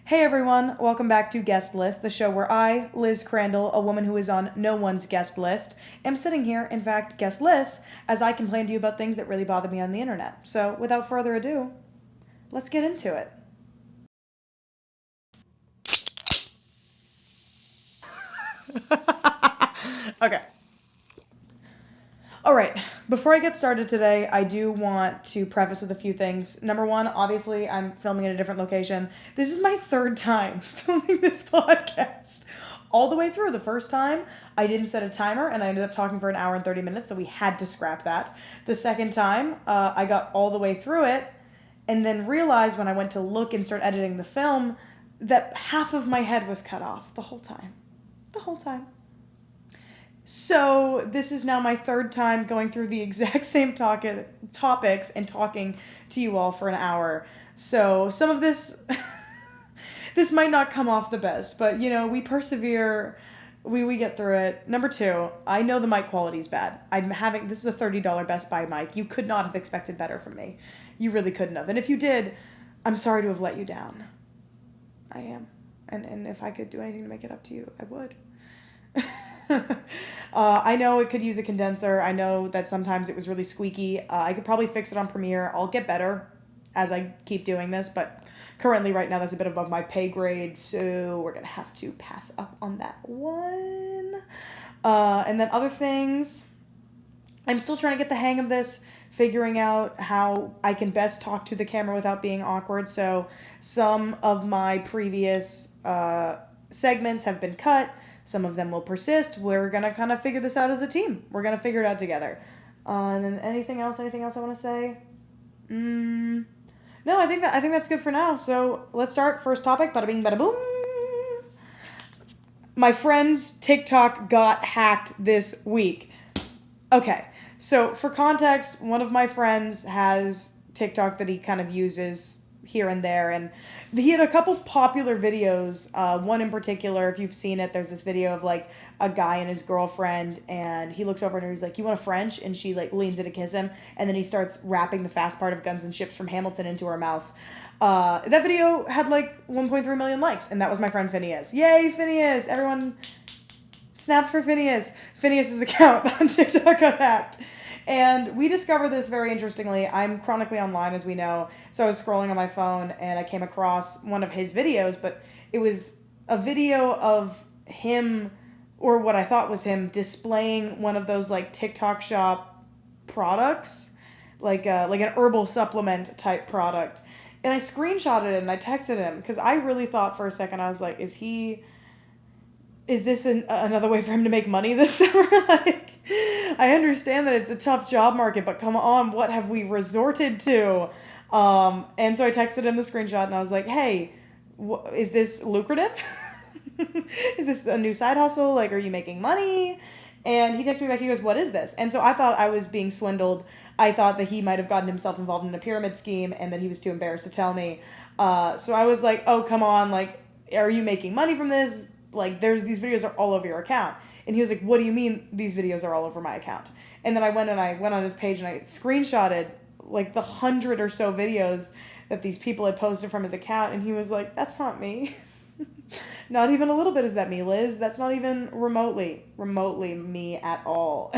Hey everyone, welcome back to Guest List, the show where I, Liz Crandall, a woman who is on no one's guest list, am sitting here, in fact, guest list, as I complain to you about things that really bother me on the internet. So, without further ado, let's get into it. Okay. Alright, before I get started today, I do want to preface with a few things. Number one, obviously, I'm filming in a different location. This is my third time filming this podcast. All the way through. The first time, I didn't set a timer, and I ended up talking for an hour and 30 minutes, so we had to scrap that. The second time, I got all the way through it, and then realized when I went to look and start editing the film, that half of my head was cut off the whole time. The whole time. So this is now my third time going through the exact same topics and talking to you all for an hour. So some of this, this might not come off the best, but you know, we persevere, we get through it. Number two, I know the mic quality is bad. This is a $30 Best Buy mic. You could not have expected better from me. You really couldn't have. And if you did, I'm sorry to have let you down. I am. And if I could do anything to make it up to you, I would. I know it could use a condenser. I know that sometimes it was really squeaky. I could probably fix it on Premiere. I'll get better as I keep doing this, but currently right now that's a bit above my pay grade, so we're gonna have to pass up on that one. And then other things, I'm still trying to get the hang of this, figuring out how I can best talk to the camera without being awkward. So some of my previous segments have been cut. Some of them will persist. We're going to kind of figure this out as a team. We're going to figure it out together. And then anything else I want to say? No, I think that's good for now. So let's start. First topic, bada bing, bada boom. My friend's TikTok got hacked this week. Okay, so for context, one of my friends has TikTok that he kind of uses here and there, and he had a couple popular videos. One in particular, if you've seen it, there's this video of like a guy and his girlfriend, and he looks over at her, he's like, "You want a French?" And she like leans in to kiss him, and then he starts rapping the fast part of Guns and Ships from Hamilton into her mouth. That video had like 1.3 million likes, and that was my friend Phineas. Yay, Phineas! Everyone snaps for Phineas. Phineas's account on TikTok got hacked. And we discovered this very interestingly. I'm chronically online, as we know, so I was scrolling on my phone, and I came across one of his videos, but it was a video of him, or what I thought was him, displaying one of those, like, TikTok shop products, like an herbal supplement type product. And I screenshotted it, and I texted him, because I really thought for a second, I was like, is this another way for him to make money this summer? Like, I understand that it's a tough job market, but come on, what have we resorted to? And so I texted him the screenshot, and I was like, hey, is this lucrative? Is this a new side hustle? Like, are you making money? And he texted me back, he goes, what is this? And so I thought I was being swindled. I thought that he might have gotten himself involved in a pyramid scheme, and that he was too embarrassed to tell me. So I was like, oh, come on, like, are you making money from this? Like, these videos are all over your account. And he was like, what do you mean these videos are all over my account? And then I went on his page and I screenshotted like the 100 or so videos that these people had posted from his account. And he was like, that's not me. Not even a little bit is that me, Liz. That's not even remotely me at all.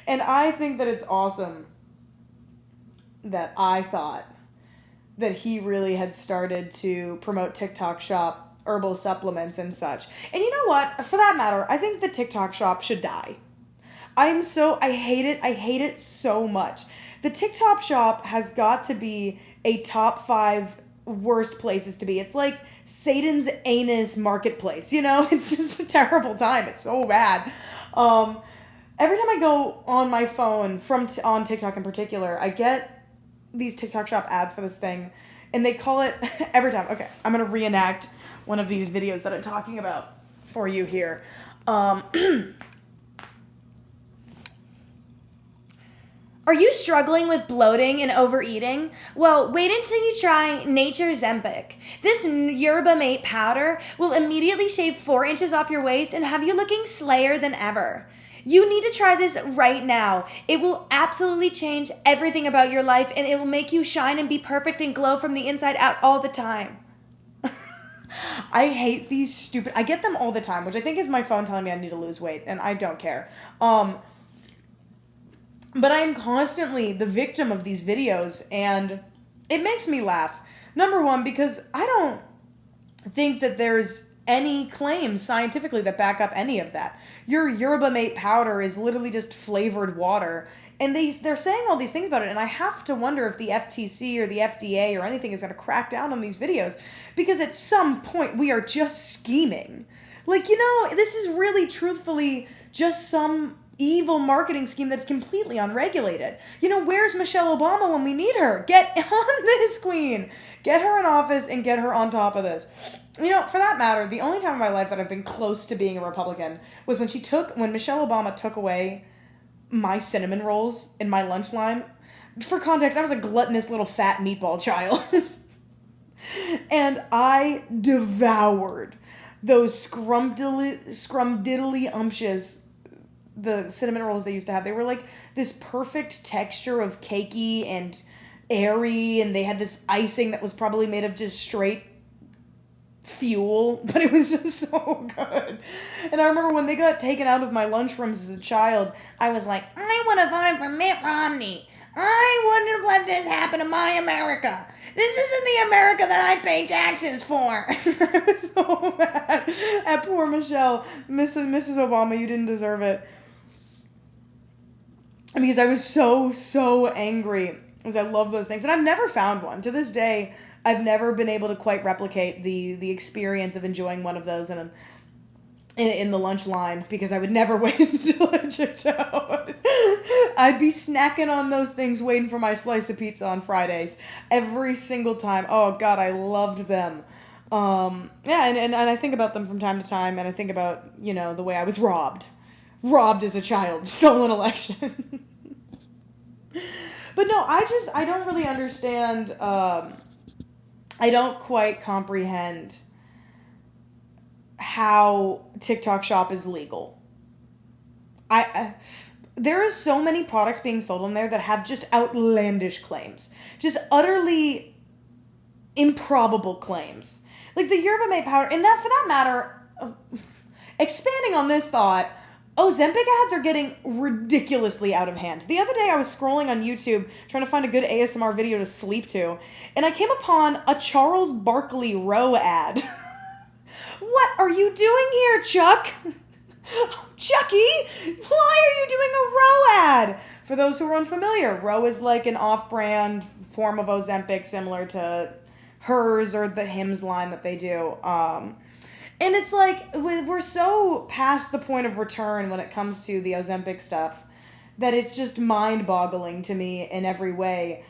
And I think that it's awesome that I thought that he really had started to promote TikTok shop herbal supplements and such. And you know what? For that matter, I think the TikTok shop should die. I hate it so much. The TikTok shop has got to be a top 5 worst places to be. It's like Satan's anus marketplace, you know? It's just a terrible time. It's so bad. Every time I go on my phone on TikTok in particular, I get these TikTok shop ads for this thing, and they call it every time. Okay, I'm gonna reenact one of these videos that I'm talking about for you here. Are you struggling with bloating and overeating? Well, wait until you try Nature Zempic. This Yerba Mate powder will immediately shave 4 inches off your waist and have you looking slayer than ever. You need to try this right now. It will absolutely change everything about your life, and it will make you shine and be perfect and glow from the inside out all the time. I hate these stupid... I get them all the time, which I think is my phone telling me I need to lose weight, and I don't care. But I am constantly the victim of these videos, and it makes me laugh. Number one, because I don't think that there's any claims scientifically that back up any of that. Your yerba mate powder is literally just flavored water. And they're saying all these things about it, and I have to wonder if the FTC or the FDA or anything is going to crack down on these videos, because at some point we are just scheming. Like, this is really truthfully just some evil marketing scheme that's completely unregulated. Where's Michelle Obama when we need her? Get on this, queen. Get her in office and get her on top of this. For that matter, the only time in my life that I've been close to being a Republican was when Michelle Obama took away my cinnamon rolls in my lunch line. For context, I was a gluttonous little fat meatball child. And I devoured those scrumdiddly umptious, the cinnamon rolls they used to have. They were like this perfect texture of cakey and airy, and they had this icing that was probably made of just straight fuel, but it was just so good. And I remember when they got taken out of my lunchrooms as a child, I was like, I would have voted for Mitt Romney. I wouldn't have let this happen to my America. This isn't the America that I pay taxes for. I was so mad at poor Michelle. Mrs. Obama, you didn't deserve it. Because I was so angry, because I love those things. And I've never found one. To this day, I've never been able to quite replicate the experience of enjoying one of those in the lunch line, because I would never wait until it chipped out. I'd be snacking on those things waiting for my slice of pizza on Fridays every single time. Oh God, I loved them. And I think about them from time to time, and I think about, the way I was robbed as a child, stolen election. But no, I don't really understand, I don't quite comprehend how TikTok Shop is legal. There are so many products being sold on there that have just outlandish claims. Just utterly improbable claims. Like the yerba mate powder, and that, for that matter, expanding on this thought, Ozempic ads are getting ridiculously out of hand. The other day I was scrolling on YouTube trying to find a good ASMR video to sleep to, and I came upon a Charles Barkley Roe ad. What are you doing here, Chuck? Chucky, why are you doing a Roe ad? For those who are unfamiliar, Roe is like an off-brand form of Ozempic similar to hers or the Hims line that they do. And it's like, we're so past the point of return when it comes to the Ozempic stuff that it's just mind-boggling to me in every way.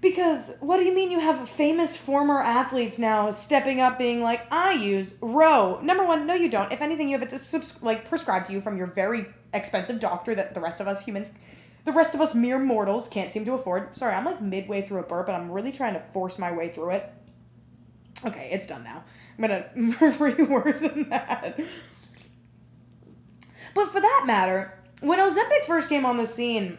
Because, what do you mean you have famous former athletes now stepping up being like, I use Roe? Number one, no you don't. If anything, you have it prescribed to you from your very expensive doctor that the rest of us humans, the rest of us mere mortals can't seem to afford. Sorry, I'm like midway through a burp and I'm really trying to force my way through it. Okay, it's done now. I'm gonna re-worsen that. But for that matter, when Ozempic first came on the scene,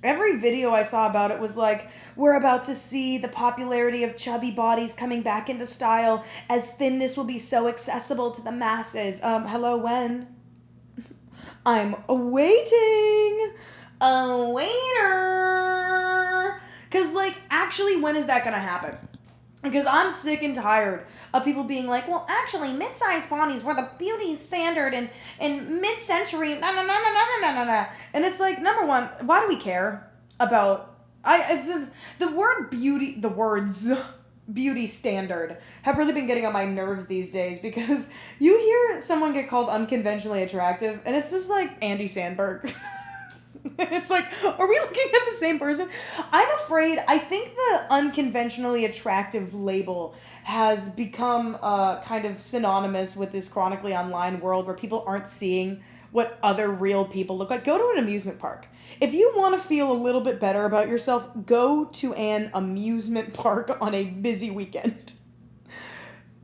every video I saw about it was like, we're about to see the popularity of chubby bodies coming back into style as thinness will be so accessible to the masses. Hello, when? I'm waiting. A waiter. Because, actually, when is that gonna happen? Because I'm sick and tired of people being like, well, actually, mid-sized bodies were the beauty standard in mid-century, na. And it's like, number one, why do we care about... the words beauty standard have really been getting on my nerves these days, because you hear someone get called unconventionally attractive, and it's just like Andy Samberg. It's like, are we looking at the same person? I'm afraid, I think the unconventionally attractive label has become kind of synonymous with this chronically online world where people aren't seeing what other real people look like. Go to an amusement park. If you want to feel a little bit better about yourself, go to an amusement park on a busy weekend.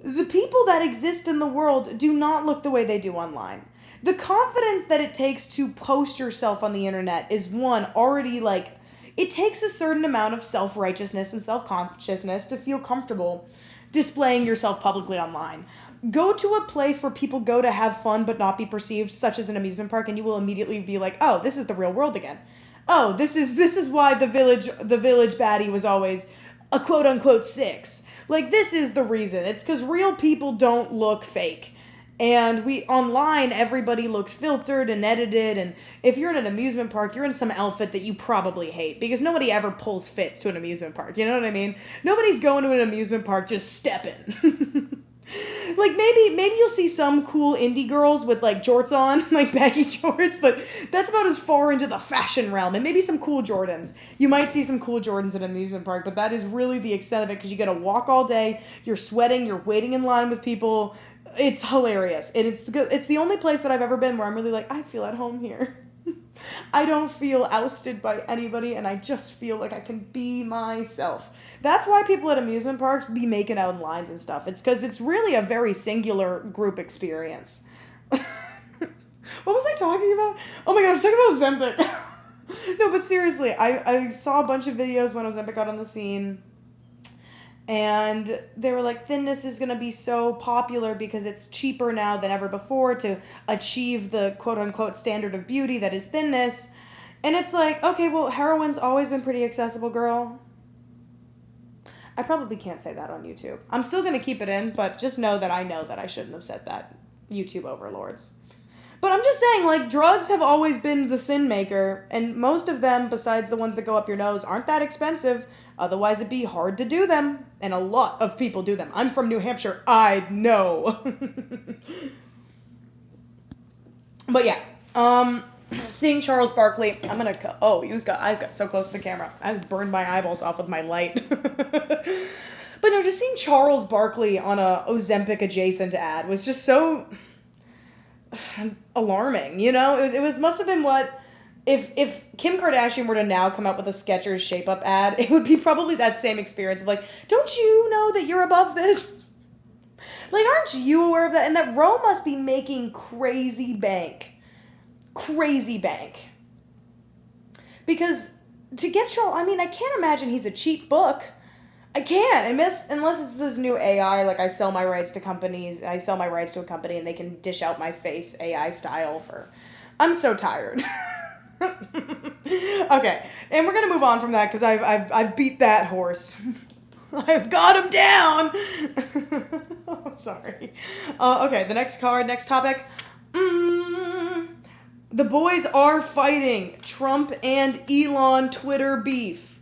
The people that exist in the world do not look the way they do online. the confidence that it takes to post yourself on the internet is one, already like, it takes a certain amount of self-righteousness and self-consciousness to feel comfortable displaying yourself publicly online. Go to a place where people go to have fun but not be perceived, such as an amusement park, and you will immediately be like, oh, this is the real world again. Oh, this is why the village baddie was always a quote-unquote 6. Like, this is the reason. It's because real people don't look fake. And online, everybody looks filtered and edited, and if you're in an amusement park, you're in some outfit that you probably hate, because nobody ever pulls fits to an amusement park, you know what I mean? Nobody's going to an amusement park just stepping. Like, maybe you'll see some cool indie girls with, like, jorts on, like baggy jorts, but that's about as far into the fashion realm, and maybe some cool Jordans. You might see some cool Jordans at an amusement park, but that is really the extent of it, because you gotta walk all day, you're sweating, you're waiting in line with people. It's hilarious. And it's the only place that I've ever been where I'm really like, I feel at home here. I don't feel ousted by anybody, and I just feel like I can be myself. That's why people at amusement parks be making out in lines and stuff. It's because it's really a very singular group experience. What was I talking about? Oh my god, I was talking about Ozempic. No, but seriously, I saw a bunch of videos when Ozempic got on the scene. And they were like, thinness is going to be so popular because it's cheaper now than ever before to achieve the quote-unquote standard of beauty that is thinness. And it's like, okay, well, heroin's always been pretty accessible, girl. I probably can't say that on YouTube. I'm still going to keep it in, but just know that I shouldn't have said that, YouTube overlords. But I'm just saying, like, drugs have always been the thin maker, and most of them, besides the ones that go up your nose, aren't that expensive. Otherwise, it'd be hard to do them. And a lot of people do them. I'm from New Hampshire. I know. But yeah. Seeing Charles Barkley. I'm going to... Oh, eyes got so close to the camera. I just burned my eyeballs off with my light. But no, just seeing Charles Barkley on a Ozempic adjacent ad was just so alarming, you know? It must have been what... If Kim Kardashian were to now come out with a Skechers Shape-Up ad, it would be probably that same experience of like, don't you know that you're above this? Like, aren't you aware of that? And that Ro must be making crazy bank. Crazy bank. Because to get Charles, I mean, I can't imagine he's a cheap book. I can't. Unless it's this new AI, like I sell my rights to a company and they can dish out my face AI style for... I'm so tired. Okay, and we're gonna move on from that because I've beat that horse. I've got him down. Oh, sorry. Okay, the next topic. The boys are fighting. Trump and Elon Twitter beef.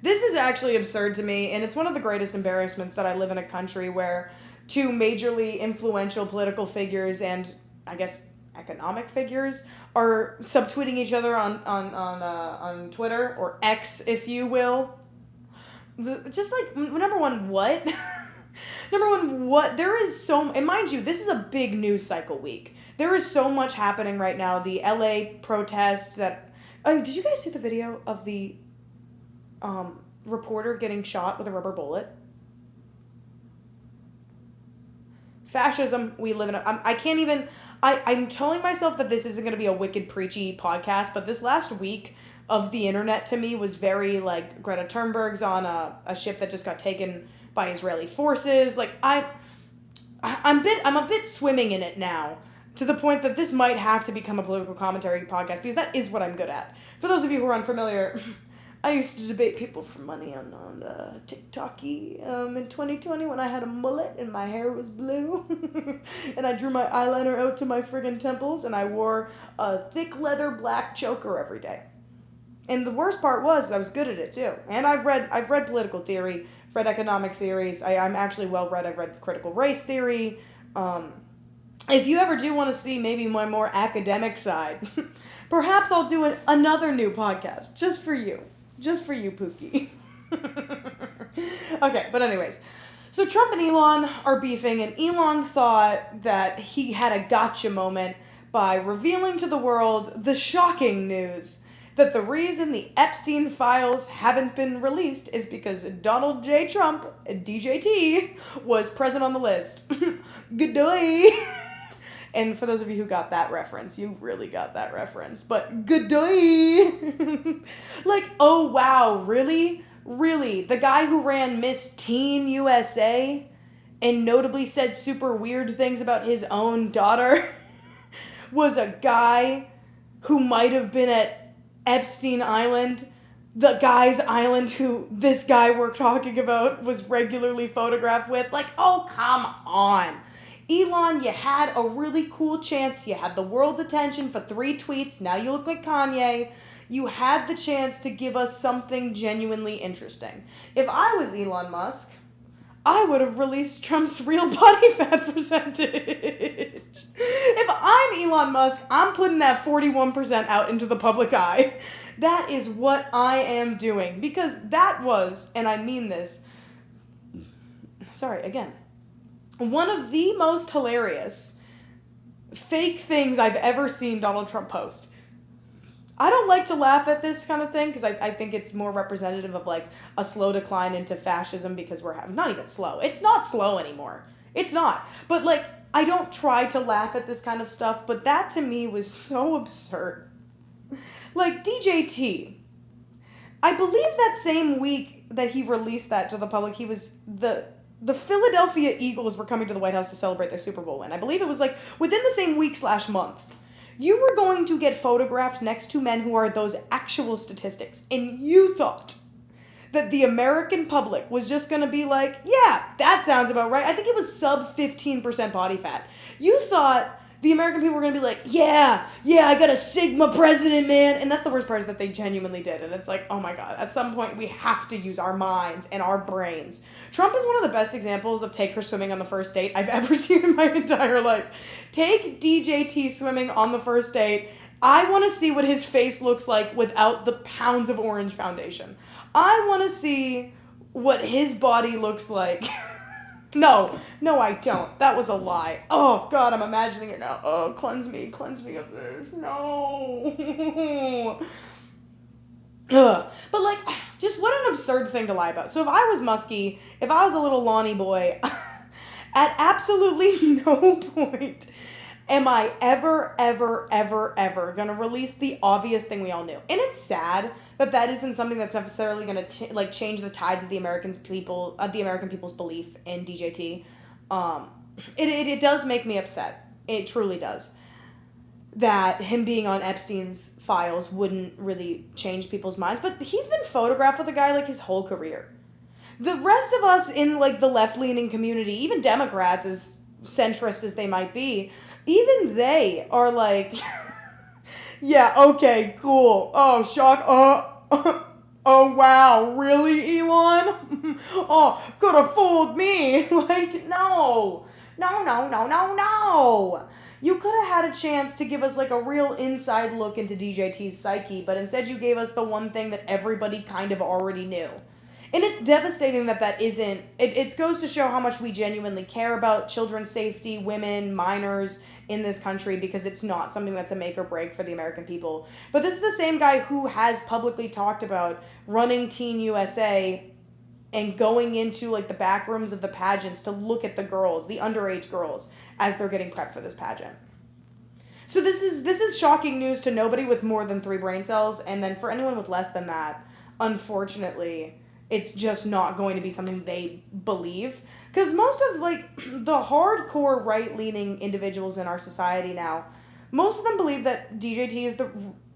This is actually absurd to me, and it's one of the greatest embarrassments that I live in a country where two majorly influential political figures and, I guess, economic figures are subtweeting each other on Twitter, or X, if you will. Just like, number one, what? There is so, and mind you, this is a big news cycle week. There is so much happening right now. The LA protest that, did you guys see the video of the reporter getting shot with a rubber bullet? Fascism, we live in I'm telling myself that this isn't going to be a wicked preachy podcast, but this last week of the internet to me was very like Greta Thunberg's on a ship that just got taken by Israeli forces. Like I'm a bit swimming in it now, to the point that this might have to become a political commentary podcast, because that is what I'm good at. For those of you who are unfamiliar, I used to debate people for money on TikTok in 2020 when I had a mullet and my hair was blue. And I drew my eyeliner out to my friggin' temples, and I wore a thick leather black choker every day. And the worst part was I was good at it too. And I've read political theory, read economic theories. I'm actually well read. I've read critical race theory. If you ever do want to see maybe my more academic side, perhaps I'll do another new podcast just for you. Just for you, Pookie. Okay, but anyways. So Trump and Elon are beefing, and Elon thought that he had a gotcha moment by revealing to the world the shocking news that the reason the Epstein files haven't been released is because Donald J. Trump, DJT, was present on the list. Good day. And for those of you who got that reference, you really got that reference. But good day. Like, oh wow, really? Really? The guy who ran Miss Teen USA and notably said super weird things about his own daughter was a guy who might have been at Epstein Island, the guy's island who this guy we're talking about was regularly photographed with. Like, oh, come on. Elon, you had a really cool chance. You had the world's attention for 3 tweets. Now you look like Kanye. You had the chance to give us something genuinely interesting. If I was Elon Musk, I would have released Trump's real body fat percentage. If I'm Elon Musk, I'm putting that 41% out into the public eye. That is what I am doing. Because that was, and I mean this, sorry, again, one of the most hilarious fake things I've ever seen Donald Trump post. I don't like to laugh at this kind of thing because I think it's more representative of like a slow decline into fascism because we're not even slow. It's not slow anymore. It's not. But like, I don't try to laugh at this kind of stuff, but that to me was so absurd. Like DJT. I believe that same week that he released that to the public, he was the Philadelphia Eagles were coming to the White House to celebrate their Super Bowl win. I believe it was like within the same week/month. You were going to get photographed next to men who are those actual statistics. And you thought that the American public was just going to be like, yeah, that sounds about right. I think it was sub 15% body fat. You thought the American people were going to be like, yeah, I got a Sigma president, man. And that's the worst part is that they genuinely did. And it's like, oh my God, at some point we have to use our minds and our brains. Trump is one of the best examples of take her swimming on the first date I've ever seen in my entire life. Take DJT swimming on the first date. I want to see what his face looks like without the pounds of orange foundation. I want to see what his body looks like. No, I don't. That was a lie. Oh, God, I'm imagining it now. Oh, cleanse me of this. No. Ugh. But, like, just what an absurd thing to lie about. So if I was Muskie, if I was a little Lonnie boy, at absolutely no point am I ever gonna release the obvious thing we all knew. And it's sad that isn't something that's necessarily gonna change the tides of the American people's belief in DJT. It does make me upset. It truly does. That him being on Epstein's files wouldn't really change people's minds, but he's been photographed with a guy like his whole career. The rest of us in like the left-leaning community, even Democrats, as centrist as they might be, even they are like, yeah, okay, cool. Oh, shock. Oh, wow. Really, Elon? Oh, could have fooled me. Like, no. You could have had a chance to give us like a real inside look into DJT's psyche, but instead you gave us the one thing that everybody kind of already knew. And it's devastating that isn't, it goes to show how much we genuinely care about children's safety, women, minors in this country, because it's not something that's a make or break for the American people. But this is the same guy who has publicly talked about running Teen USA and going into like the back rooms of the pageants to look at the girls, the underage girls, as they're getting prepped for this pageant. So this is shocking news to nobody with more than 3 brain cells, and then for anyone with less than that, unfortunately, it's just not going to be something they believe. Because most of, like, the hardcore right-leaning individuals in our society now, most of them believe that DJT is the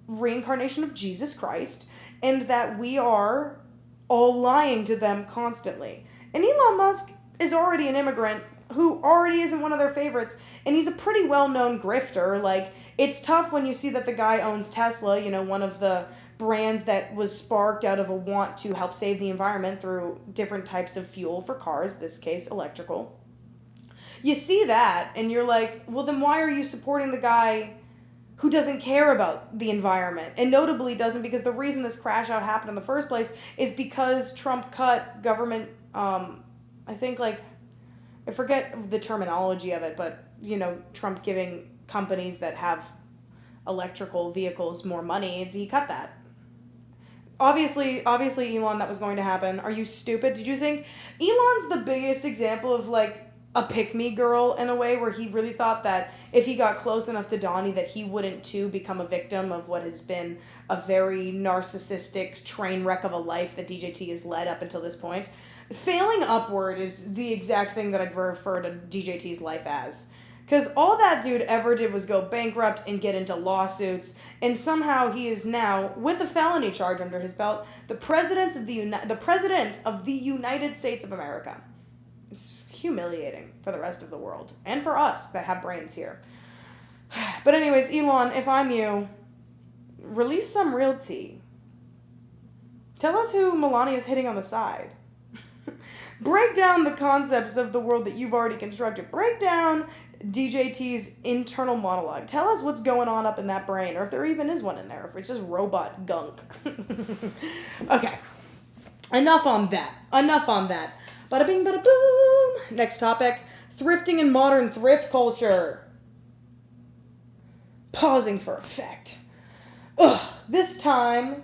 reincarnation of Jesus Christ, and that we are all lying to them constantly. And Elon Musk is already an immigrant who already isn't one of their favorites, and he's a pretty well-known grifter. Like, it's tough when you see that the guy owns Tesla, you know, one of the brands that was sparked out of a want to help save the environment through different types of fuel for cars, this case electrical. You see that, and you're like, well, then why are you supporting the guy who doesn't care about the environment? And notably doesn't, because the reason this crash out happened in the first place is because Trump cut government, I think, like, I forget the terminology of it, but, you know, Trump giving companies that have electrical vehicles more money, he cut that. Obviously, Elon, that was going to happen. Are you stupid? Did you think Elon's the biggest example of, like, a pick-me girl in a way, where he really thought that if he got close enough to Donnie that he wouldn't too become a victim of what has been a very narcissistic train wreck of a life that DJT has led up until this point. Failing upward is the exact thing that I'd refer to DJT's life as. Because all that dude ever did was go bankrupt and get into lawsuits, and somehow he is now, with a felony charge under his belt, the president of the United States of America. It's humiliating for the rest of the world, and for us that have brains here. But anyways, Elon, if I'm you, release some real tea. Tell us who Melania's hitting on the side. Break down the concepts of the world that you've already constructed. Break down DJT's internal monologue. Tell us what's going on up in that brain, or if there even is one in there, if it's just robot gunk. Okay. Enough on that. Bada bing, bada boom. Next topic. Thrifting and modern thrift culture. Pausing for effect. This time,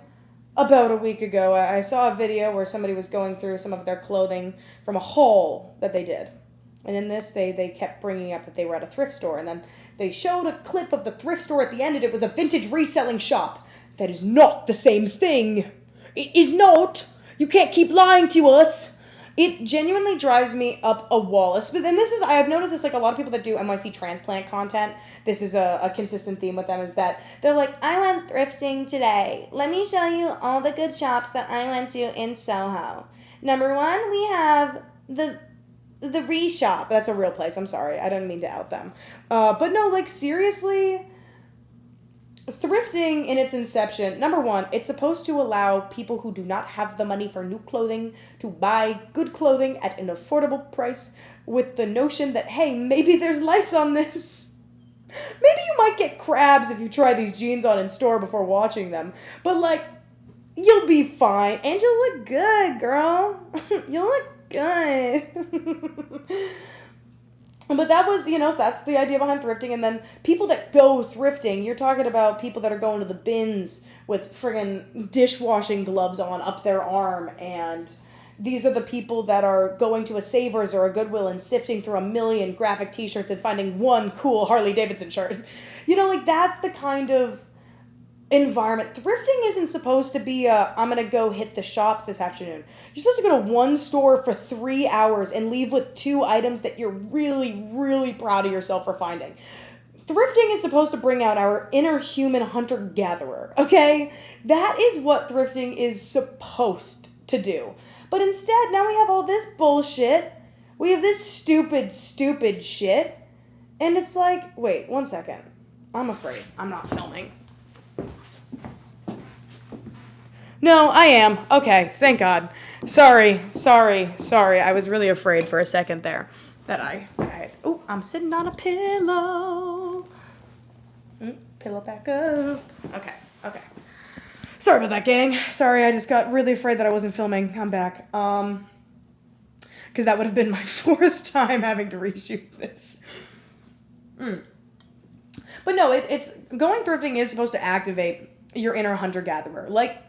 about a week ago, I saw a video where somebody was going through some of their clothing from a haul that they did. And in this, they kept bringing up that they were at a thrift store. And then they showed a clip of the thrift store at the end, and it was a vintage reselling shop. That is not the same thing. It is not. You can't keep lying to us. It genuinely drives me up a wall. But then I have noticed this, like a lot of people that do NYC transplant content, this is a consistent theme with them, is that they're like, I went thrifting today. Let me show you all the good shops that I went to in Soho. Number one, we have the Re-Shop. That's a real place. I'm sorry. I don't mean to out them. But no, like seriously, thrifting in its inception, number one, it's supposed to allow people who do not have the money for new clothing to buy good clothing at an affordable price, with the notion that, hey, maybe there's lice on this. Maybe you might get crabs if you try these jeans on in store before washing them. But like, you'll be fine. And you'll look good, girl. You'll look good. But that was, that's the idea behind thrifting. And then people that go thrifting, you're talking about people that are going to the bins with friggin' dishwashing gloves on up their arm. And these are the people that are going to a Savers or a Goodwill and sifting through 1 million graphic t-shirts and finding one cool Harley Davidson shirt. That's the kind of environment. Thrifting isn't supposed to be I'm going to go hit the shops this afternoon. You're supposed to go to one store for 3 hours and leave with 2 items that you're really, really proud of yourself for finding. Thrifting is supposed to bring out our inner human hunter-gatherer, okay? That is what thrifting is supposed to do. But instead, now we have all this bullshit. We have this stupid shit. And it's like, wait, 1 second. I'm afraid. I'm not filming. No, I am. Okay, thank God. Sorry. I was really afraid for a second there that I oh, I'm sitting on a pillow. Pillow back up. Okay. Sorry about that, gang. Sorry, I just got really afraid that I wasn't filming. I'm back. Because that would have been my 4th time having to reshoot this. But no, it's going thrifting is supposed to activate your inner hunter-gatherer. Like,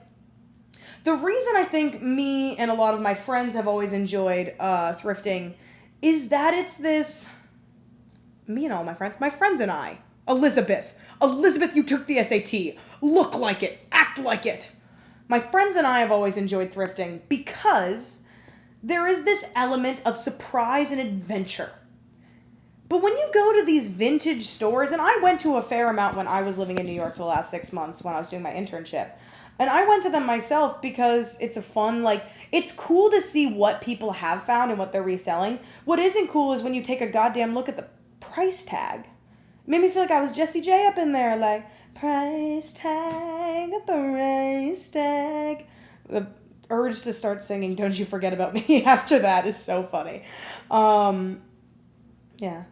the reason I think me and a lot of my friends have always enjoyed thrifting is that it's this... Me and all my friends and I. Elizabeth, you took the SAT. Look like it. Act like it. My friends and I have always enjoyed thrifting because there is this element of surprise and adventure. But when you go to these vintage stores, and I went to a fair amount when I was living in New York for the last 6 months when I was doing my internship, and I went to them myself because it's a fun, it's cool to see what people have found and what they're reselling. What isn't cool is when you take a goddamn look at the price tag. It made me feel like I was Jessie J up in there, like, price tag. The urge to start singing Don't You Forget About Me after that is so funny. Yeah.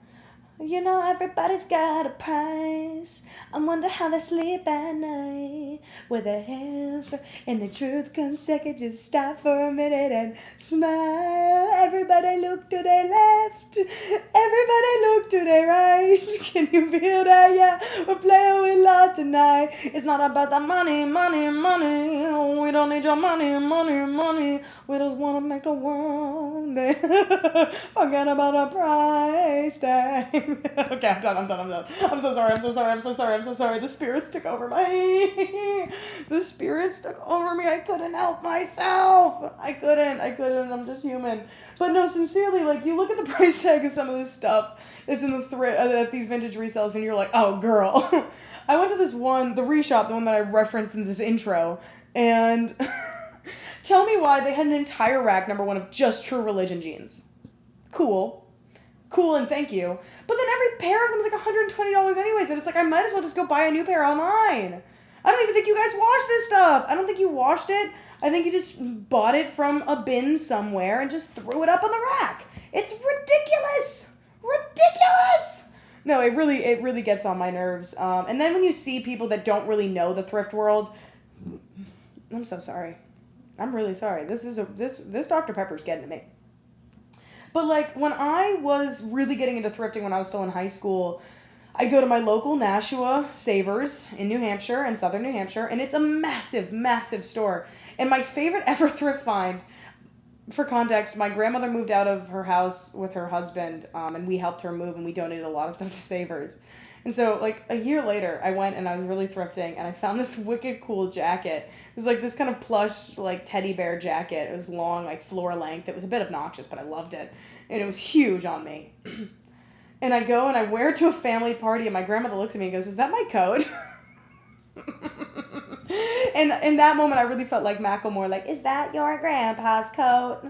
Everybody's got a price. I wonder how they sleep at night. Whatever. And the truth comes second. Just stop for a minute and smile. Everybody look look to their left. Everybody look to their right. Can you feel that? Yeah, we're playing with love tonight. It's not about the money, money, money. We don't need your money, money, money. We just want to make the world forget about the price tag. Okay, I'm done. I'm so sorry. The spirits took over the spirits took over me. I couldn't help myself. I couldn't. I'm just human. But no, sincerely, like, you look at the price tag of some of this stuff that's in the at these vintage resellers, and you're like, oh, girl. I went to this one, the reshop, the one that I referenced in this intro, and tell me why they had an entire rack, number one, of just True Religion jeans. Cool, and thank you. But then every pair of them is like $120 anyways, and it's like, I might as well just go buy a new pair online. I don't even think you guys washed this stuff. I don't think you washed it. I think you just bought it from a bin somewhere and just threw it up on the rack. It's ridiculous. No, it really gets on my nerves. And then when you see people that don't really know the thrift world, I'm so sorry. I'm really sorry. This Dr. Pepper's getting to me. But like, when I was really getting into thrifting when I was still in high school, I'd go to my local Nashua Savers in New Hampshire and southern New Hampshire, and it's a massive, massive store. And my favorite ever thrift find, for context, my grandmother moved out of her house with her husband, and we helped her move, and we donated a lot of stuff to Savers. And so, like, a year later, I went and I was really thrifting, and I found this wicked cool jacket. It was like this kind of plush, like, teddy bear jacket. It was long, like, floor length. It was a bit obnoxious, but I loved it. And it was huge on me. And I go and I wear it to a family party, and my grandmother looks at me and goes, "Is that my coat?" And in that moment, I really felt like Macklemore, like, "Is that your grandpa's coat?"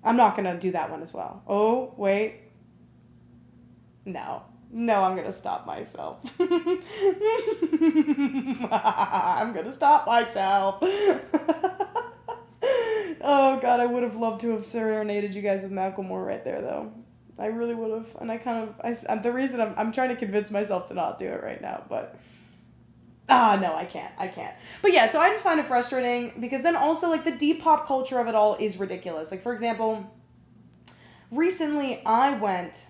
I'm not going to do that one as well. Oh, wait. No, I'm going to stop myself. I'm going to stop myself. Oh, God, I would have loved to have serenaded you guys with Macklemore right there, though. I really would have. And the reason I'm trying to convince myself to not do it right now, but... no, I can't. But yeah, so I just find it frustrating because then also, like, the deep pop culture of it all is ridiculous. Like, for example, recently I went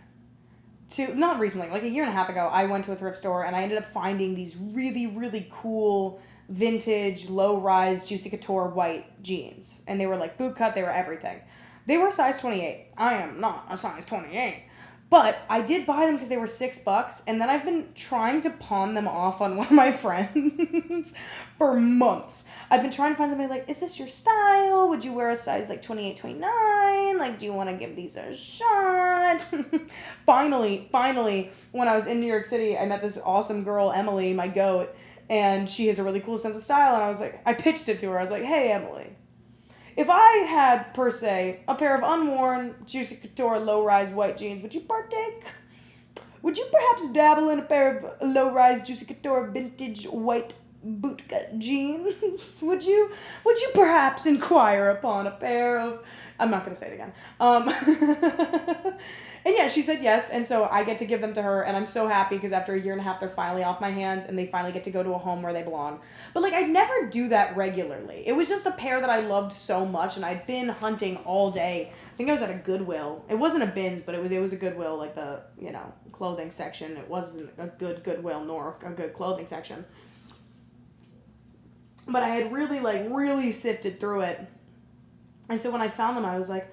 to, not recently, like a year and a half ago, I went to a thrift store and I ended up finding these really, really cool vintage, low-rise, Juicy Couture white jeans. And they were, like, boot cut, they were everything. They were size 28. I am not a size 28. But I did buy them because they were $6, and then I've been trying to pawn them off on one of my friends for months. I've been trying to find somebody like, is this your style? Would you wear a size like 28, 29? Like, do you want to give these a shot? Finally, when I was in New York City, I met this awesome girl, Emily, my goat, and she has a really cool sense of style, and I pitched it to her. I was like, hey, Emily. If I had, per se, a pair of unworn, Juicy Couture, low-rise white jeans, would you partake? Would you perhaps dabble in a pair of low-rise, Juicy Couture, vintage, white, bootcut jeans? Would you perhaps inquire upon a pair of... I'm not going to say it again. And yeah, she said yes, and so I get to give them to her, and I'm so happy because after a year and a half, they're finally off my hands, and they finally get to go to a home where they belong. But, like, I'd never do that regularly. It was just a pair that I loved so much, and I'd been hunting all day. I think I was at a Goodwill. It wasn't a Bins, but it was a Goodwill, like the, clothing section. It wasn't a good Goodwill nor a good clothing section. But I had really sifted through it. And so when I found them, I was like,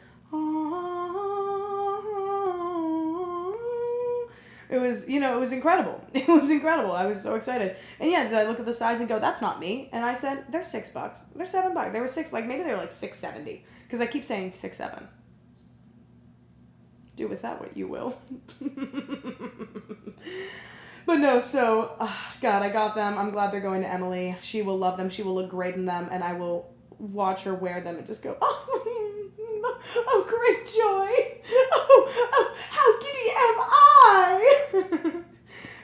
It was incredible. It was incredible. I was so excited. And yeah, did I look at the size and go, that's not me? And I said, they're $6. They're $7. They were maybe they're like $6.70. Because I keep saying 6.7. Do with that what you will. But no, so, God, I got them. I'm glad they're going to Emily. She will love them. She will look great in them. And I will watch her wear them and just go, oh, great joy. Oh, how giddy am I?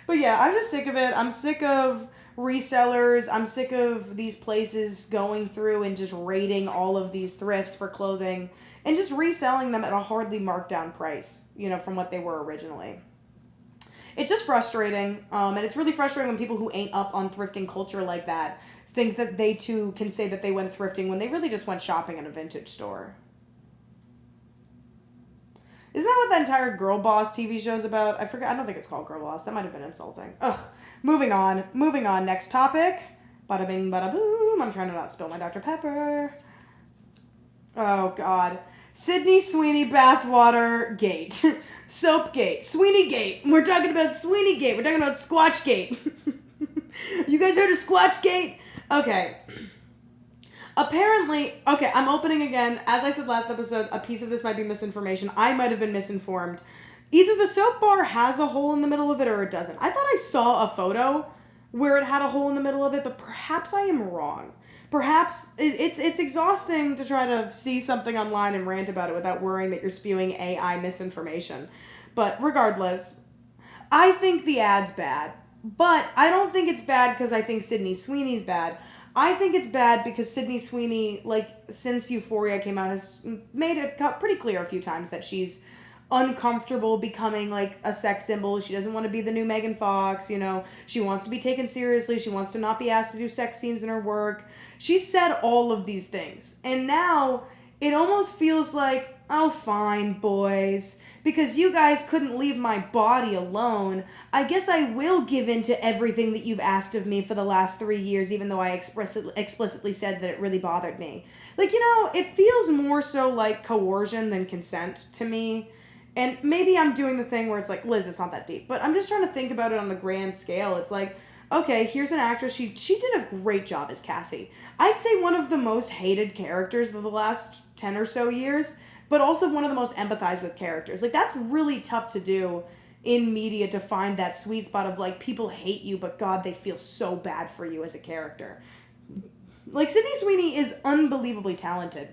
But yeah, I'm just sick of it. I'm sick of resellers. I'm sick of these places going through and just raiding all of these thrifts for clothing and just reselling them at a hardly marked down price, from what they were originally. It's just frustrating. And it's really frustrating when people who ain't up on thrifting culture like that think that they too can say that they went thrifting when they really just went shopping at a vintage store. Isn't that what that entire Girl Boss TV show's about? I forget. I don't think it's called Girl Boss. That might have been insulting. Ugh. Moving on. Next topic. Bada bing, bada boom. I'm trying to not spill my Dr. Pepper. Oh, God. Sydney Sweeney bathwater gate. Soap gate. Sweeney gate. We're talking about Sweeney gate. We're talking about Squatch gate. You guys heard of Squatch gate? Okay. Apparently, okay, I'm opening again. As I said last episode, a piece of this might be misinformation. I might have been misinformed. Either the soap bar has a hole in the middle of it or it doesn't. I thought I saw a photo where it had a hole in the middle of it, but perhaps I am wrong. Perhaps it's exhausting to try to see something online and rant about it without worrying that you're spewing AI misinformation. But regardless, I think the ad's bad. But I don't think it's bad because I think Sydney Sweeney's bad. I think it's bad because Sydney Sweeney, like, since Euphoria came out, has made it pretty clear a few times that she's uncomfortable becoming, like, a sex symbol. She doesn't want to be the new Megan Fox, you know. She wants to be taken seriously. She wants to not be asked to do sex scenes in her work. She said all of these things. And now it almost feels like, oh, fine, boys. Because you guys couldn't leave my body alone, I guess I will give in to everything that you've asked of me for the last 3 years, even though I explicitly said that it really bothered me. Like, you know, it feels more so like coercion than consent to me. And maybe I'm doing the thing where it's like, Liz, it's not that deep. But I'm just trying to think about it on a grand scale. It's like, okay, here's an actress. She did a great job as Cassie. I'd say one of the most hated characters of the last 10 or so years, but also one of the most empathized with characters. Like, that's really tough to do in media, to find that sweet spot of, like, people hate you, but God, they feel so bad for you as a character. Like, Sydney Sweeney is unbelievably talented.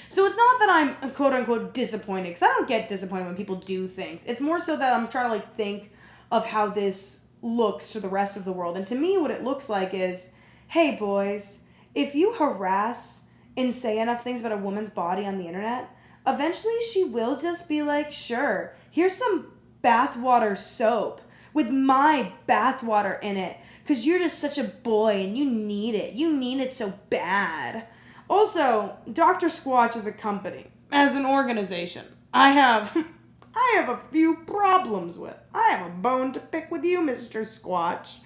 So it's not that I'm, quote-unquote, disappointed, because I don't get disappointed when people do things. It's more so that I'm trying to, like, think of how this looks to the rest of the world. And to me, what it looks like is, hey, boys, if you harass and say enough things about a woman's body on the internet, eventually she will just be like, sure, here's some bathwater soap with my bathwater in it, because you're just such a boy and you need it. You need it so bad. Also, Dr. Squatch as a company, as an organization, I have a few problems with. I have a bone to pick with you, Mr. Squatch.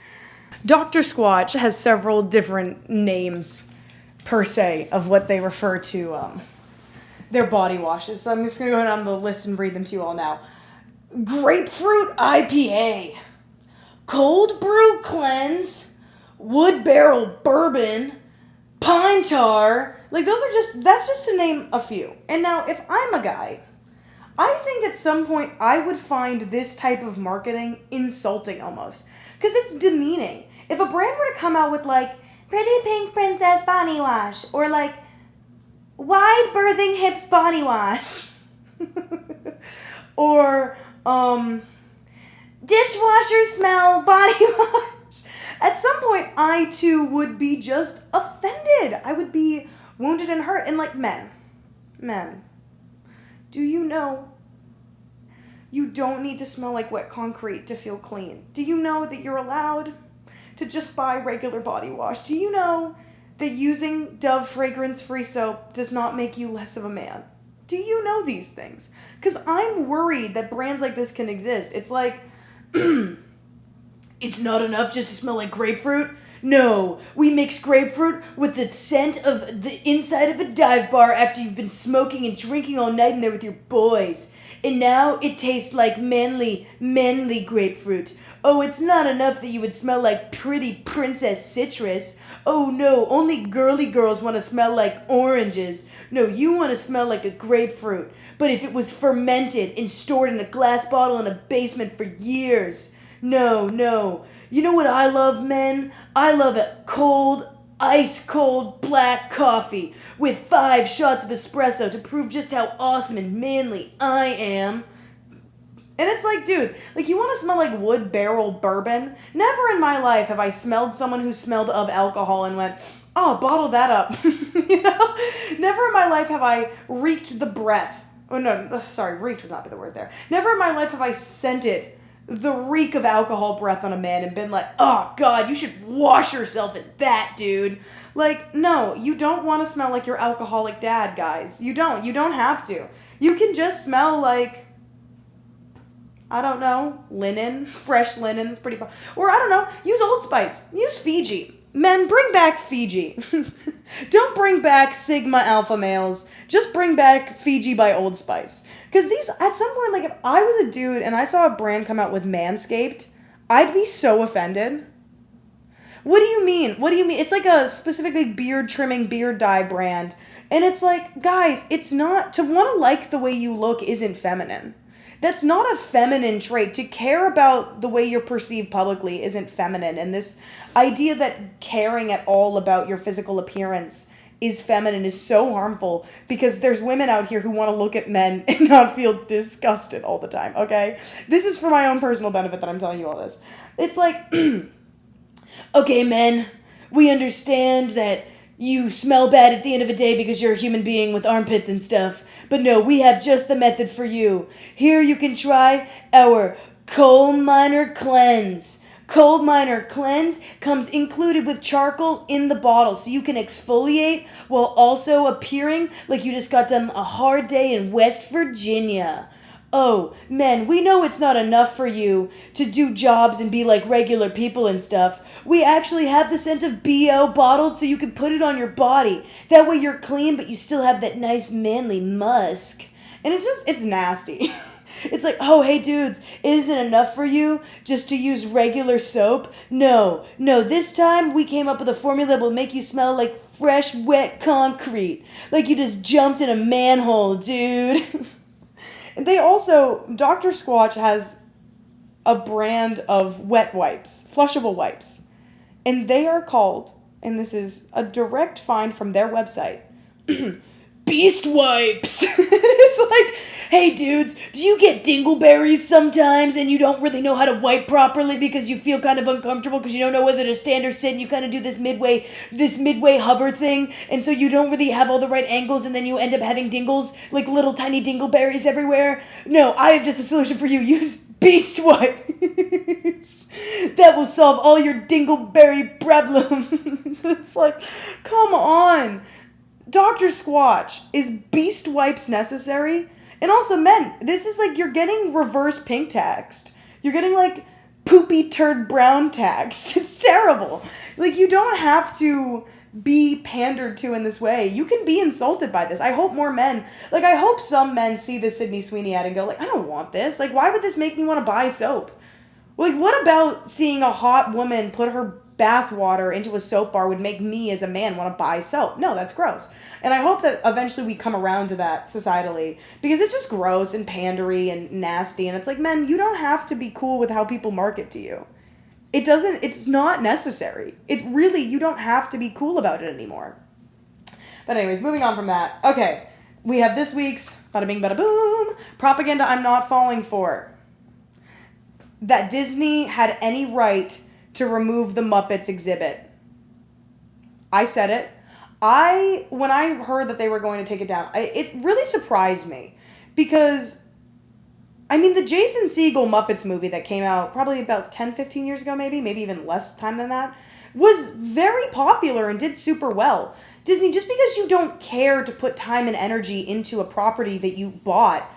Dr. Squatch has several different names, per se, of what they refer to their body washes. So I'm just going to go down the list and read them to you all now. Grapefruit IPA, Cold Brew Cleanse, Wood Barrel Bourbon, Pine Tar. Like, that's just to name a few. And now, if I'm a guy, I think at some point I would find this type of marketing insulting almost. Because it's demeaning. If a brand were to come out with, like, Pretty Pink Princess Body Wash, or, like, Wide Birthing Hips Body Wash, or, Dishwasher Smell Body Wash, at some point I, too, would be just offended. I would be wounded and hurt. And, like, men, do you know you don't need to smell like wet concrete to feel clean? Do you know that you're allowed to just buy regular body wash? Do you know that using Dove fragrance-free soap does not make you less of a man? Do you know these things? Because I'm worried that brands like this can exist. It's like, it's not enough just to smell like grapefruit. No, we mix grapefruit with the scent of the inside of a dive bar after you've been smoking and drinking all night in there with your boys. And now it tastes like manly grapefruit. Oh, it's not enough that you would smell like pretty princess citrus. Oh no, only girly girls want to smell like oranges. No, you want to smell like a grapefruit. But if it was fermented and stored in a glass bottle in a basement for years. No. You know what I love, men? I love a cold, ice-cold black coffee with 5 shots of espresso to prove just how awesome and manly I am. And it's like, dude, like, you want to smell like Wood Barrel Bourbon? Never in my life have I smelled someone who smelled of alcohol and went, oh, bottle that up. You know? Never in my life have I reeked the breath. Oh, no, sorry, reeked would not be the word there. Never in my life have I scented the reek of alcohol breath on a man and been like, oh, God, you should wash yourself in that, dude. Like, no, you don't want to smell like your alcoholic dad, guys. You don't have to. You can just smell like, I don't know, linen, fresh linen is pretty, or I don't know, use Old Spice, use Fiji. Men, bring back Fiji. Don't bring back Sigma alpha males. Just bring back Fiji by Old Spice. Because these, at some point, like, if I was a dude and I saw a brand come out with Manscaped, I'd be so offended. What do you mean? What do you mean? It's like a specifically beard trimming, beard dye brand. And it's like, guys, it's not, to want to like the way you look isn't feminine. That's not a feminine trait. To care about the way you're perceived publicly isn't feminine. And this idea that caring at all about your physical appearance is feminine is so harmful, because there's women out here who want to look at men and not feel disgusted all the time, okay? This is for my own personal benefit that I'm telling you all this. It's like, okay, men, we understand that you smell bad at the end of the day because you're a human being with armpits and stuff. But no, we have just the method for you. Here you can try our Coal Miner Cleanse. Coal Miner Cleanse comes included with charcoal in the bottle, so you can exfoliate while also appearing like you just got done a hard day in West Virginia. Oh, men, we know it's not enough for you to do jobs and be like regular people and stuff. We actually have the scent of BO bottled so you can put it on your body. That way you're clean, but you still have that nice manly musk. And it's nasty. It's like, oh, hey, dudes, isn't it enough for you just to use regular soap? No, this time we came up with a formula that will make you smell like fresh, wet concrete. Like you just jumped in a manhole, dude. They also, Dr. Squatch has a brand of wet wipes, flushable wipes. And they are called, and this is a direct find from their website, Beast Wipes. It's like, hey dudes, do you get dingleberries sometimes and you don't really know how to wipe properly because you feel kind of uncomfortable because you don't know whether to stand or sit, and you kind of do this midway hover thing, and so you don't really have all the right angles, and then you end up having dingles, like little tiny dingleberries everywhere? No, I have just a solution for you. Use Beast Wipes. That will solve all your dingleberry problems. It's like, come on. Dr. Squatch, is Beast Wipes necessary? And also, men, this is like, you're getting reverse pink text. You're getting like poopy turd brown text. It's terrible. Like, you don't have to be pandered to in this way. You can be insulted by this. I hope more men, like, I hope some men see the Sydney Sweeney ad and go like, I don't want this. Like, why would this make me want to buy soap? Like, what about seeing a hot woman put her bath water into a soap bar would make me as a man want to buy soap? No, that's gross. And I hope that eventually we come around to that societally, because it's just gross and pandery and nasty. And it's like, men, you don't have to be cool with how people market to you. It's not necessary. You don't have to be cool about it anymore. But anyways, moving on from that. Okay, we have this week's bada bing bada boom propaganda I'm not falling for. That Disney had any right to remove the Muppets exhibit. I said it. When I heard that they were going to take it down, it really surprised me, because, I mean, the Jason Segel Muppets movie that came out probably about 10, 15 years ago, maybe even less time than that, was very popular and did super well. Disney, just because you don't care to put time and energy into a property that you bought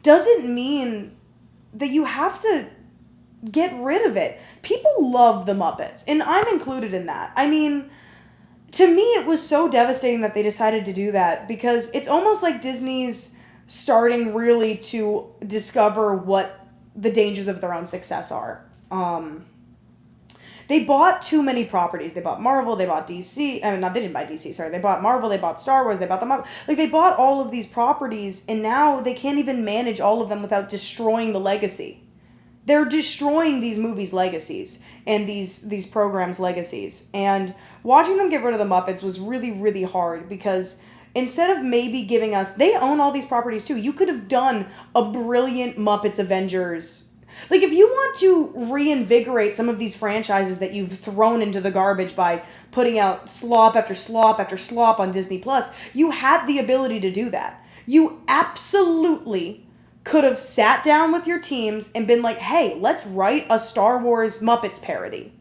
doesn't mean that you have to get rid of it. People love the Muppets, and I'm included in that. I mean, to me, it was so devastating that they decided to do that, because it's almost like Disney's starting really to discover what the dangers of their own success are. They bought too many properties. They bought Marvel, they bought DC. I mean, no, they didn't buy DC, sorry. They bought Marvel, they bought Star Wars, they bought the Muppets. Like, they bought all of these properties, and now they can't even manage all of them without destroying the legacy. They're destroying these movies' legacies and these programs' legacies. And watching them get rid of the Muppets was really, really hard, because instead of maybe giving us... They own all these properties too. You could have done a brilliant Muppets Avengers. Like, if you want to reinvigorate some of these franchises that you've thrown into the garbage by putting out slop after slop after slop on Disney+, you had the ability to do that. You absolutely could have sat down with your teams and been like, hey, let's write a Star Wars Muppets parody.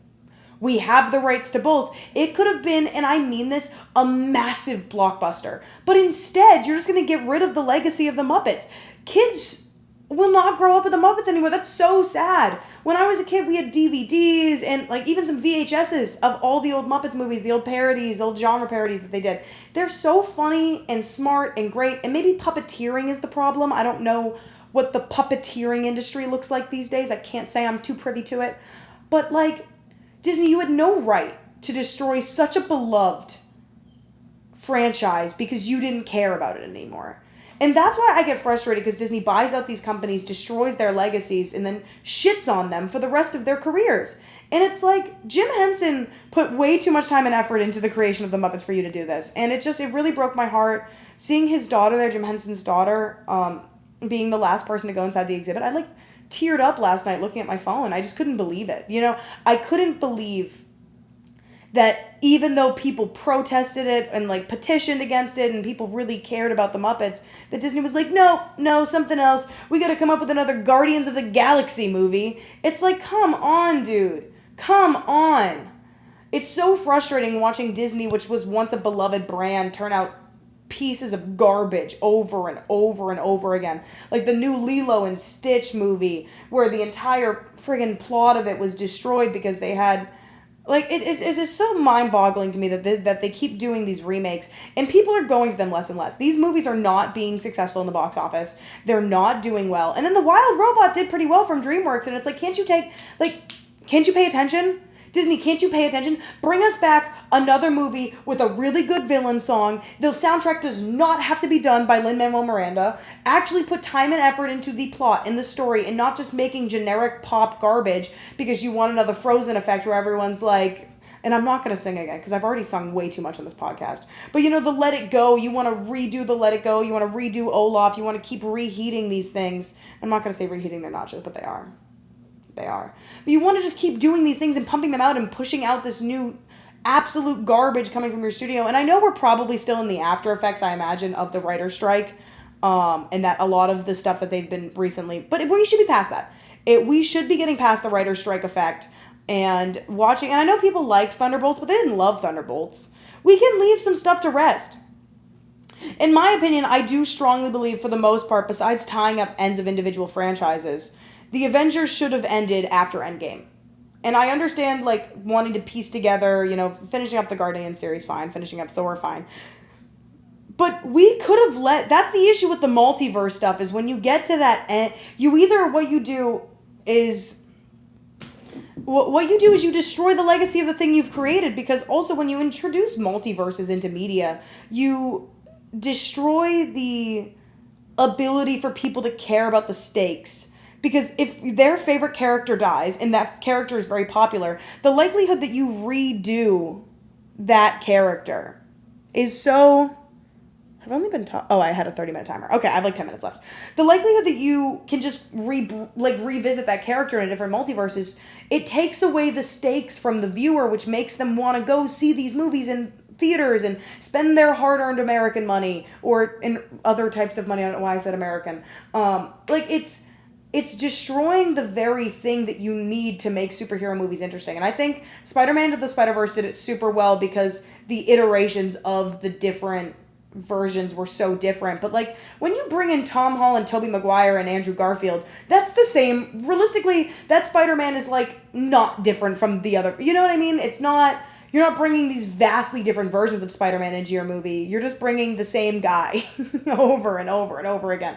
We have the rights to both. It could have been, and I mean this, a massive blockbuster. But instead, you're just going to get rid of the legacy of the Muppets. Kids will not grow up with the Muppets anymore. That's so sad. When I was a kid, we had DVDs and like even some VHSs of all the old Muppets movies, the old parodies, old genre parodies that they did. They're so funny and smart and great. And maybe puppeteering is the problem. I don't know what the puppeteering industry looks like these days. I can't say I'm too privy to it. But like, Disney, you had no right to destroy such a beloved franchise because you didn't care about it anymore. And that's why I get frustrated, because Disney buys out these companies, destroys their legacies, and then shits on them for the rest of their careers. And it's like, Jim Henson put way too much time and effort into the creation of the Muppets for you to do this. And it really broke my heart seeing his daughter there, Jim Henson's daughter, being the last person to go inside the exhibit. I like teared up last night looking at my phone. I just couldn't believe it. You know, I couldn't believe that even though people protested it and like petitioned against it and people really cared about the Muppets, that Disney was like, no, something else. We got to come up with another Guardians of the Galaxy movie. It's like, come on, dude. Come on. It's so frustrating watching Disney, which was once a beloved brand, turn out pieces of garbage over and over and over again. Like the new Lilo and Stitch movie, where the entire friggin' plot of it was destroyed because they had... Like, it's so mind-boggling to me that they keep doing these remakes, and people are going to them less and less. These movies are not being successful in the box office. They're not doing well. And then The Wild Robot did pretty well from DreamWorks, and it's like, can't you pay attention? Disney, can't you pay attention? Bring us back another movie with a really good villain song. The soundtrack does not have to be done by Lin-Manuel Miranda. Actually put time and effort into the plot and the story, and not just making generic pop garbage because you want another Frozen effect where everyone's like... And I'm not going to sing again because I've already sung way too much on this podcast. But you know, the Let It Go, you want to redo the Let It Go, you want to redo Olaf, you want to keep reheating these things. I'm not going to say reheating their nachos, but they are. They are. But you want to just keep doing these things and pumping them out and pushing out this new absolute garbage coming from your studio. And I know we're probably still in the after effects, I imagine, of the writer's strike, and that a lot of the stuff that they've been recently... But we should be past that. We should be getting past the writer's strike effect and watching... And I know people liked Thunderbolts, but they didn't love Thunderbolts. We can leave some stuff to rest. In my opinion, I do strongly believe, for the most part, besides tying up ends of individual franchises... The Avengers should have ended after Endgame. And I understand, like, wanting to piece together, you know, finishing up the Guardians series, fine. Finishing up Thor, fine. But we could have that's the issue with the multiverse stuff, is when you get to that end, what you do is you destroy the legacy of the thing you've created, because also when you introduce multiverses into media, you destroy the ability for people to care about the stakes. Because if their favorite character dies, and that character is very popular, the likelihood that you redo that character is so... I've only been I had a 30-minute timer. Okay, I have like 10 minutes left. The likelihood that you can just revisit that character in a different multiverse it takes away the stakes from the viewer, which makes them want to go see these movies in theaters and spend their hard-earned American money, or in other types of money. I don't know why I said American. It's destroying the very thing that you need to make superhero movies interesting. And I think Spider-Man Into the Spider-Verse did it super well because the iterations of the different versions were so different. But like, when you bring in Tom Holland, Tobey Maguire, and Andrew Garfield, that's the same. Realistically, that Spider-Man is like not different from the other. You know what I mean? It's not... You're not bringing these vastly different versions of Spider-Man into your movie. You're just bringing the same guy over and over and over again.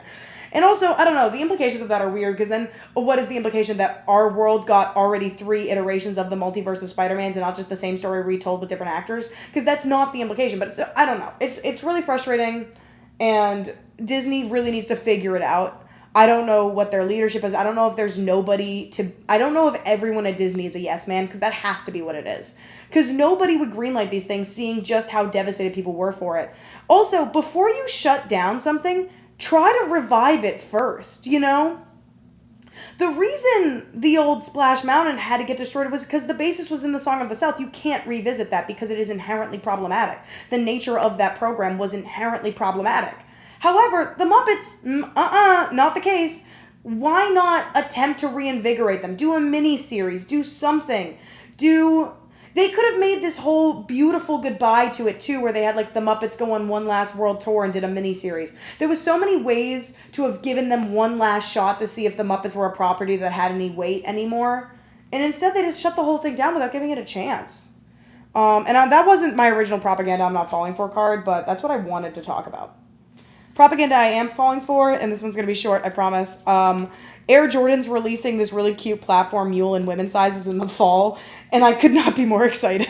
And also, I don't know, the implications of that are weird, because then what is the implication that our world got already 3 iterations of the multiverse of Spider-Mans and not just the same story retold with different actors? Because that's not the implication, but I don't know. It's really frustrating, and Disney really needs to figure it out. I don't know what their leadership is. I don't know if there's nobody to... I don't know if everyone at Disney is a yes man, because that has to be what it is. Because nobody would greenlight these things, seeing just how devastated people were for it. Also, before you shut down something, try to revive it first, you know? The reason the old Splash Mountain had to get destroyed was because the basis was in the Song of the South. You can't revisit that because it is inherently problematic. The nature of that program was inherently problematic. However, the Muppets, not the case. Why not attempt to reinvigorate them? Do a mini-series. Do something. They could have made this whole beautiful goodbye to it, too, where they had, like, the Muppets go on one last world tour and did a mini-series. There was so many ways to have given them one last shot to see if the Muppets were a property that had any weight anymore. And instead, they just shut the whole thing down without giving it a chance. That wasn't my original propaganda I'm not falling for card, but that's what I wanted to talk about. Propaganda I am falling for, and this one's going to be short, I promise. Air Jordan's releasing this really cute platform mule in women's sizes in the fall, and I could not be more excited.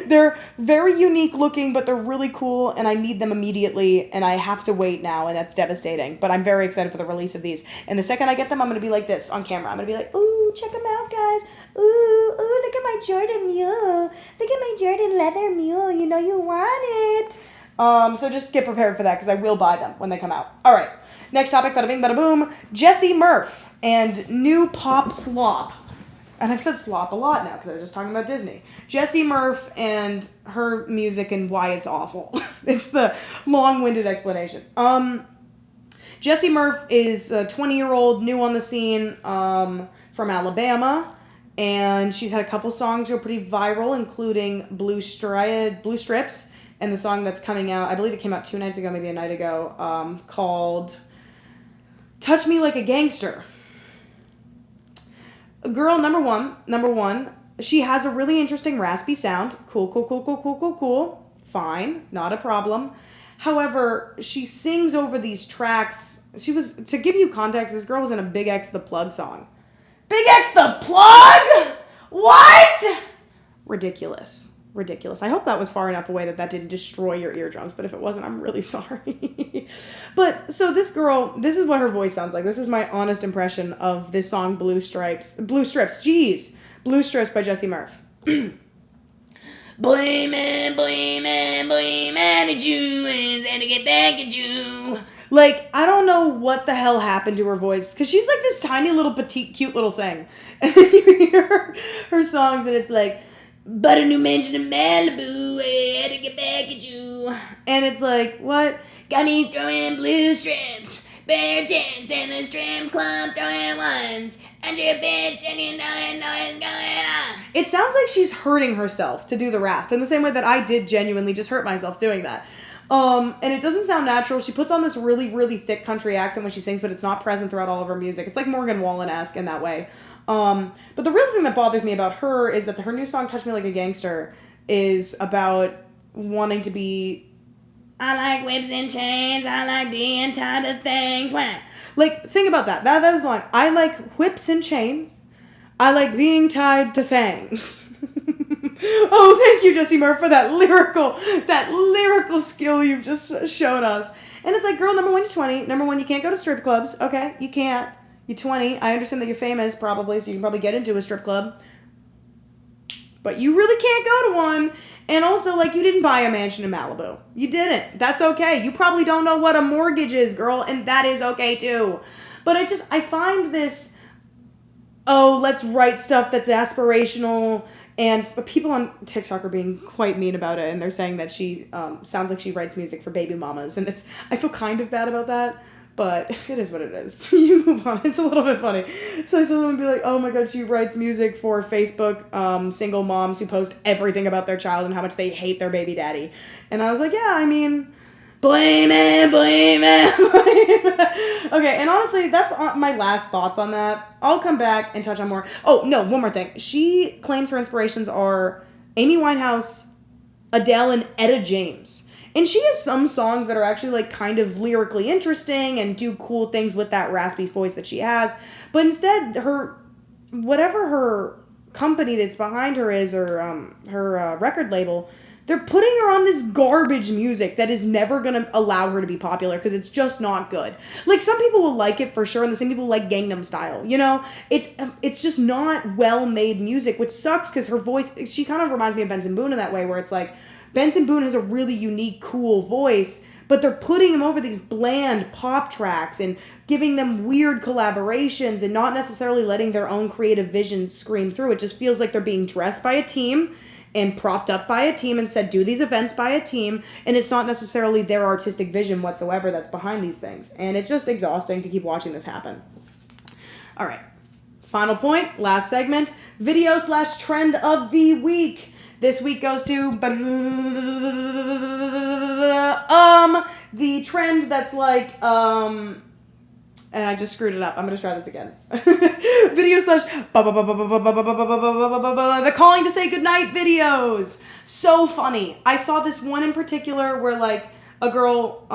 They're very unique looking, but they're really cool, and I need them immediately, and I have to wait now, and that's devastating. But I'm very excited for the release of these. And the second I get them, I'm going to be like this on camera. I'm going to be like, ooh, check them out, guys. Ooh, look at my Jordan mule. Look at my Jordan leather mule. You know you want it. So just get prepared for that, because I will buy them when they come out. All right. Next topic, bada bing, bada boom. Jessie Murph and new pop slop. And I've said slop a lot now because I was just talking about Disney. Jessie Murph and her music and why it's awful. It's the long-winded explanation. Jessie Murph is a 20-year-old, new on the scene, from Alabama. And she's had a couple songs go pretty viral, including Blue Strips. And the song that's coming out, I believe it came out 2 nights ago, maybe a night ago, called Touch Me Like a Gangster. Girl, number one, she has a really interesting raspy sound. Cool. Fine, not a problem. However, she sings over these tracks. To give you context, this girl was in a Big X the Plug song. Big X the Plug? What? Ridiculous. I hope that was far enough away that didn't destroy your eardrums, but if it wasn't, I'm really sorry. But, so this girl, this is what her voice sounds like. This is my honest impression of this song, Blue Strips, Blue Strips by Jessie Murph. Blaming at you and to get back at you. Like, I don't know what the hell happened to her voice, because she's like this tiny little petite cute little thing. And then you hear her songs and it's like, but a new mansion in Malibu, I had to get back at you. And it's like, what? Got me throwing blue strips, bare tents, and the strip club throwing ones. And you're a bitch, and you know what's going on. It sounds like she's hurting herself to do the rap, in the same way that I did genuinely just hurt myself doing that. And it doesn't sound natural. She puts on this really, really thick country accent when she sings, but it's not present throughout all of her music. It's like Morgan Wallen-esque in that way. But the real thing that bothers me about her is that her new song, Touch Me Like a Gangster, is about wanting to be, I like whips and chains, I like being tied to things. Wah. Like, think about that. That is the line. I like whips and chains, I like being tied to fangs. Oh, thank you, Jessie Murph, for that lyrical skill you've just shown us. And it's like, girl, number one, you're 20. Number one, you can't go to strip clubs. Okay, you can't. You're 20. I understand that you're famous, probably, so you can probably get into a strip club. But you really can't go to one. And also, like, you didn't buy a mansion in Malibu. You didn't. That's okay. You probably don't know what a mortgage is, girl, and that is okay, too. But I find this, let's write stuff that's aspirational. And people on TikTok are being quite mean about it, and they're saying that she sounds like she writes music for baby mamas. And I feel kind of bad about that. But it is what it is. You move on. It's a little bit funny. So I saw someone be like, oh my god, she writes music for Facebook single moms who post everything about their child and how much they hate their baby daddy. And I was like, yeah, I mean, blame it. Okay, and honestly, that's my last thoughts on that. I'll come back and touch on more. Oh, no, one more thing. She claims her inspirations are Amy Winehouse, Adele, and Etta James. And she has some songs that are actually, like, kind of lyrically interesting and do cool things with that raspy voice that she has. But instead, whatever her company that's behind her is, or her record label, they're putting her on this garbage music that is never going to allow her to be popular because it's just not good. Like, some people will like it for sure, and the same people like Gangnam Style, you know? It's just not well-made music, which sucks because her voice, she kind of reminds me of Benson Boone in that way, where it's like, Benson Boone has a really unique, cool voice, but they're putting him over these bland pop tracks and giving them weird collaborations and not necessarily letting their own creative vision scream through. It just feels like they're being dressed by a team and propped up by a team and said, do these events by a team, and it's not necessarily their artistic vision whatsoever that's behind these things. And it's just exhausting to keep watching this happen. All right. Final point, last segment, video/trend of the week. This week goes to the trend that's like and I just screwed it up. I'm gonna try this again. Video slash the calling to say goodnight videos. So funny. I saw this one in particular where like a girl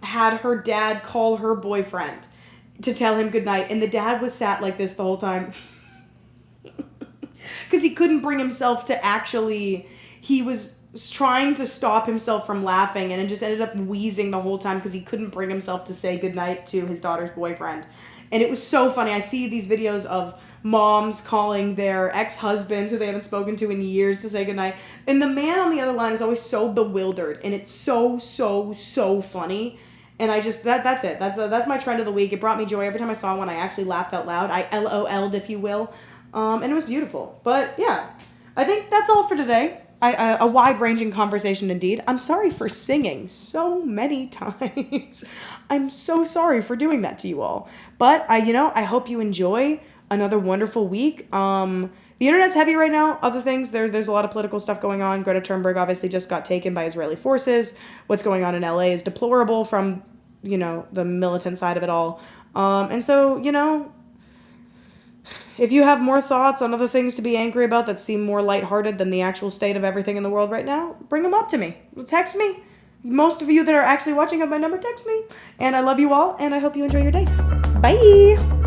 had her dad call her boyfriend to tell him goodnight, and the dad was sat like this the whole time. Because he couldn't bring himself to actually, he was trying to stop himself from laughing, and it just ended up wheezing the whole time because he couldn't bring himself to say goodnight to his daughter's boyfriend. And it was so funny. I see these videos of moms calling their ex-husbands who they haven't spoken to in years to say goodnight. And the man on the other line is always so bewildered, and it's so funny. And I just, that's it. That's my trend of the week. It brought me joy every time I saw one. I actually laughed out loud. I LOL'd, if you will. And it was beautiful. But yeah, I think that's all for today. A wide-ranging conversation indeed. I'm sorry for singing so many times. I'm so sorry for doing that to you all. But I hope you enjoy another wonderful week. The internet's heavy right now. Other things, there's a lot of political stuff going on. Greta Thunberg obviously just got taken by Israeli forces. What's going on in LA is deplorable from, the militant side of it all. And so, if you have more thoughts on other things to be angry about that seem more lighthearted than the actual state of everything in the world right now, bring them up to me. Text me. Most of you that are actually watching have my number, text me. And I love you all, and I hope you enjoy your day. Bye!